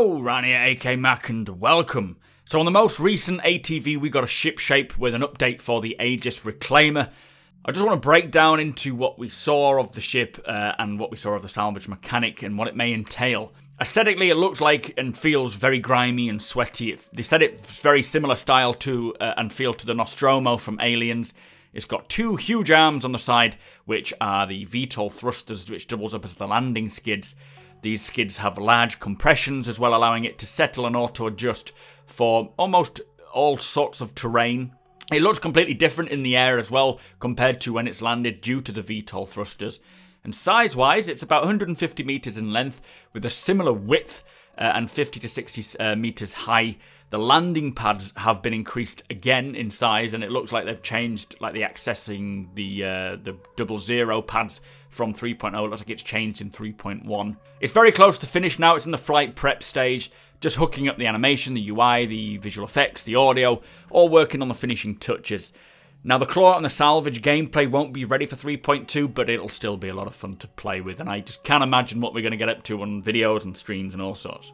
Hello, Ryan here, AK Mac, and welcome. So on the most recent ATV, we got a ship shape with an update for the Aegis Reclaimer. I just want to break down into what we saw of the ship and what we saw of the salvage mechanic and what it may entail. Aesthetically, it looks like and feels very grimy and sweaty. They said it's very similar style to and feel to the Nostromo from Aliens. It's got two huge arms on the side, which are the VTOL thrusters, which doubles up as the landing skids. These skids have large compressions as well, allowing it to settle and auto-adjust for almost all sorts of terrain. It looks completely different in the air as well compared to when it's landed due to the VTOL thrusters. And size-wise, it's about 150 meters in length with a similar width and 50 to 60 meters high. The landing pads have been increased again in size, and it looks like they've changed, like the accessing the 00 pads from 3.0. It looks like it's changed in 3.1. It's very close to finish now. It's in the flight prep stage, just hooking up the animation, the UI, the visual effects, the audio, all working on the finishing touches. Now, the claw and the salvage gameplay won't be ready for 3.2, but it'll still be a lot of fun to play with, and I just can't imagine what we're going to get up to on videos and streams and all sorts.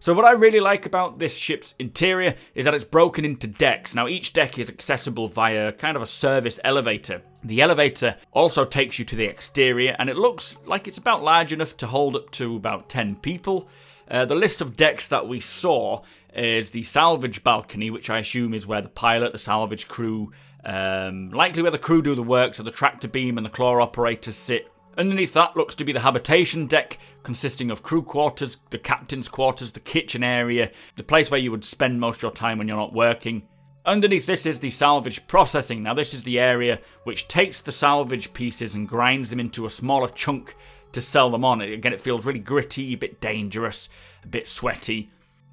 So what I really like about this ship's interior is that it's broken into decks. Now, each deck is accessible via kind of a service elevator. The elevator also takes you to the exterior, and it looks like it's about large enough to hold up to about 10 people. The list of decks that we saw is the salvage balcony, which I assume is where the pilot, the salvage crew, likely where the crew do the work, so the tractor beam and the claw operators sit. Underneath that looks to be the habitation deck, consisting of crew quarters, the captain's quarters, the kitchen area, the place where you would spend most of your time when you're not working. Underneath this is the salvage processing. Now, this is the area which takes the salvage pieces and grinds them into a smaller chunk to sell them on. Again, it feels really gritty, a bit dangerous, a bit sweaty.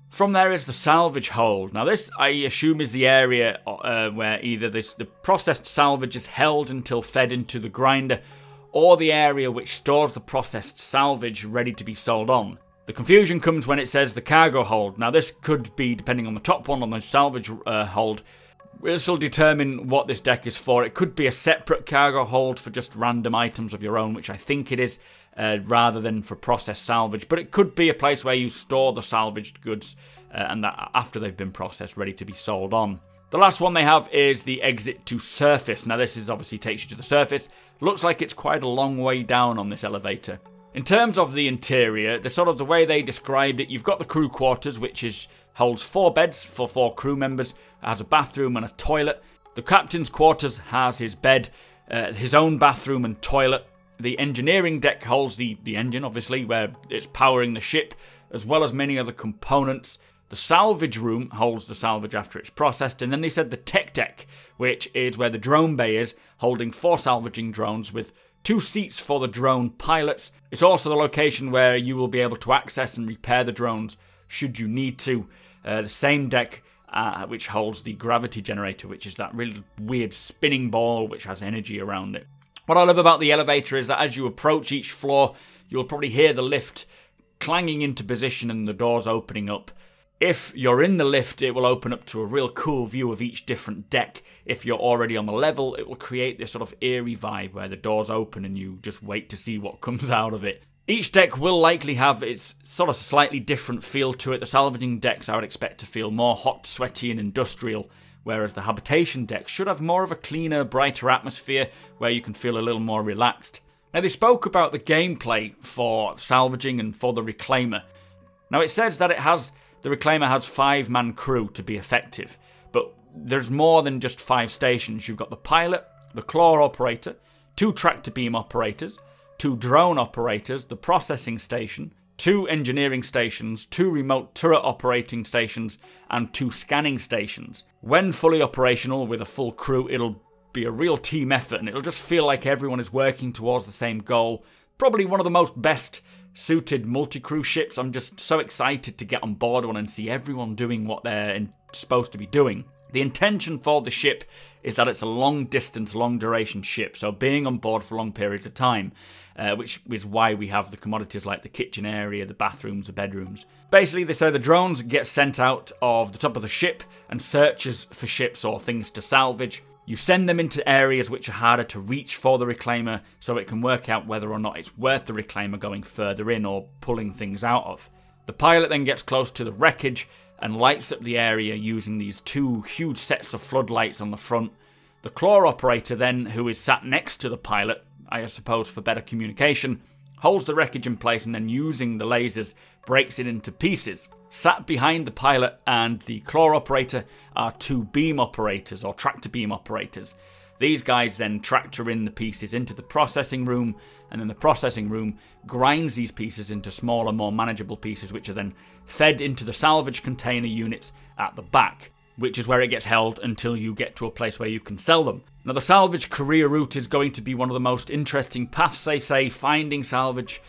From there is the salvage hold. Now, this, I assume, is the area where either the processed salvage is held until fed into the grinder, or the area which stores the processed salvage ready to be sold on. The confusion comes when it says the cargo hold. Now, this could be, depending on the top one, on the salvage hold, this will determine what this deck is for. It could be a separate cargo hold for just random items of your own, which I think it is, rather than for processed salvage. But it could be a place where you store the salvaged goods and that after they've been processed, ready to be sold on. The last one they have is the exit to surface. Now, this is obviously takes you to the surface. Looks like it's quite a long way down on this elevator. In terms of the interior, the way they described it, you've got the crew quarters, which holds 4 beds for 4 crew members. It has a bathroom and a toilet. The captain's quarters has his bed, his own bathroom and toilet. The engineering deck holds the engine, obviously, where it's powering the ship, as well as many other components. The salvage room holds the salvage after it's processed, and then they said the tech deck, which is where the drone bay is, holding 4 salvaging drones with 2 seats for the drone pilots. It's also the location where you will be able to access and repair the drones should you need to. The same deck which holds the gravity generator, which is that really weird spinning ball which has energy around it. What I love about the elevator is that as you approach each floor, you'll probably hear the lift clanging into position and the doors opening up. If you're in the lift, it will open up to a real cool view of each different deck. If you're already on the level, it will create this sort of eerie vibe where the doors open and you just wait to see what comes out of it. Each deck will likely have its sort of slightly different feel to it. The salvaging decks I would expect to feel more hot, sweaty and industrial, whereas the habitation decks should have more of a cleaner, brighter atmosphere where you can feel a little more relaxed. Now, they spoke about the gameplay for salvaging and for the Reclaimer. Now, it says that the Reclaimer has 5-man crew to be effective, but there's more than just 5 stations. You've got the pilot, the claw operator, 2 tractor beam operators, 2 drone operators, the processing station, 2 engineering stations, 2 remote turret operating stations, and 2 scanning stations. When fully operational with a full crew, it'll be a real team effort, and it'll just feel like everyone is working towards the same goal. Probably one of the most best suited multi-crew ships. I'm just so excited to get on board one and see everyone doing what they're supposed to be doing. The intention for the ship is that it's a long-distance, long-duration ship, so being on board for long periods of time, which is why we have the commodities like the kitchen area, the bathrooms, the bedrooms. Basically, they say the drones get sent out of the top of the ship and searches for ships or things to salvage. You send them into areas which are harder to reach for the Reclaimer, so it can work out whether or not it's worth the Reclaimer going further in or pulling things out of. The pilot then gets close to the wreckage and lights up the area using these 2 huge sets of floodlights on the front. The claw operator then, who is sat next to the pilot, I suppose for better communication, holds the wreckage in place and then using the lasers breaks it into pieces. Sat behind the pilot and the claw operator are 2 beam operators or tractor beam operators. These guys then tractor in the pieces into the processing room, and then the processing room grinds these pieces into smaller, more manageable pieces, which are then fed into the salvage container units at the back, which is where it gets held until you get to a place where you can sell them. Now, the salvage career route is going to be one of the most interesting paths, they say, finding salvage,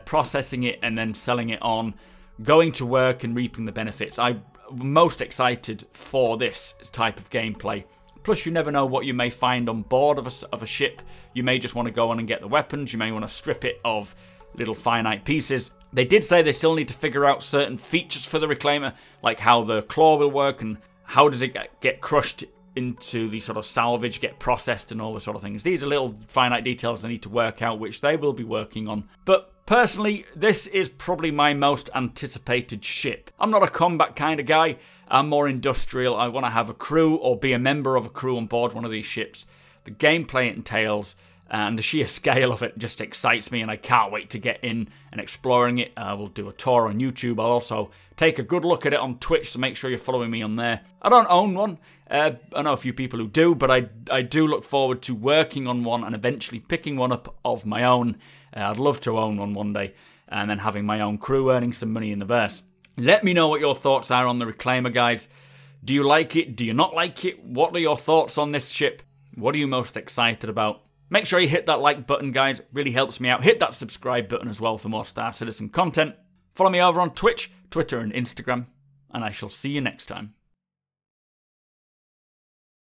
processing it, and then selling it on, going to work and reaping the benefits. I'm most excited for this type of gameplay. Plus, you never know what you may find on board of a ship. You may just want to go on and get the weapons. You may want to strip it of little finite pieces. They did say they still need to figure out certain features for the Reclaimer, like how the claw will work and how does it get crushed into the sort of salvage, get processed and all the sort of things. These are little finite details they need to work out, which they will be working on. But personally, this is probably my most anticipated ship. I'm not a combat kind of guy. I'm more industrial. I want to have a crew or be a member of a crew on board one of these ships. The gameplay it entails and the sheer scale of it just excites me, and I can't wait to get in and exploring it. We'll do a tour on YouTube. I'll also take a good look at it on Twitch, so make sure you're following me on there. I don't own one. I know a few people who do, but I do look forward to working on one and eventually picking one up of my own. I'd love to own one day, and then having my own crew earning some money in the verse. Let me know what your thoughts are on the Reclaimer, guys. Do you like it? Do you not like it? What are your thoughts on this ship? What are you most excited about? Make sure you hit that like button, guys. It really helps me out. Hit that subscribe button as well for more Star Citizen content. Follow me over on Twitch, Twitter and Instagram, and I shall see you next time.